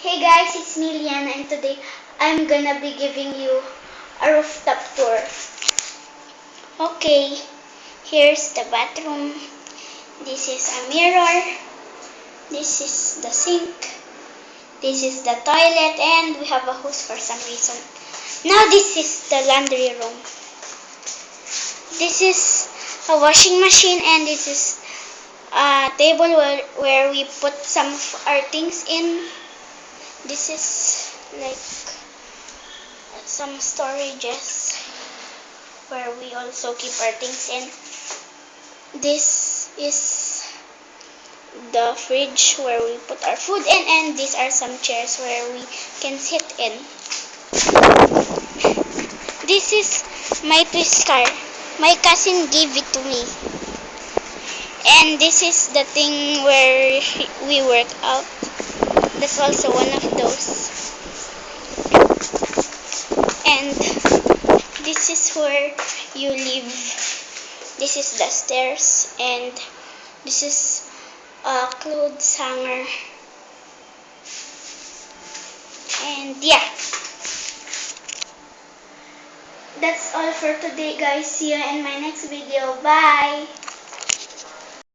Hey guys, it's me Liana and today I'm gonna be giving you a rooftop tour. Okay, here's the bathroom. This is a mirror. This is the sink. This is the toilet and we have a hose for some reason. Now this is the laundry room. This is a washing machine and this is a table where we put some of our things in. This is like some storages where we also keep our things in. This is the fridge where we put our food in, and these are some chairs where we can sit in. This is my twist car. My cousin gave it to me. And this is the thing where we work out. That's also one of those. And this is where you live. This is the stairs and this is a clothes hanger. And yeah. That's all for today guys. See you in my next video. Bye!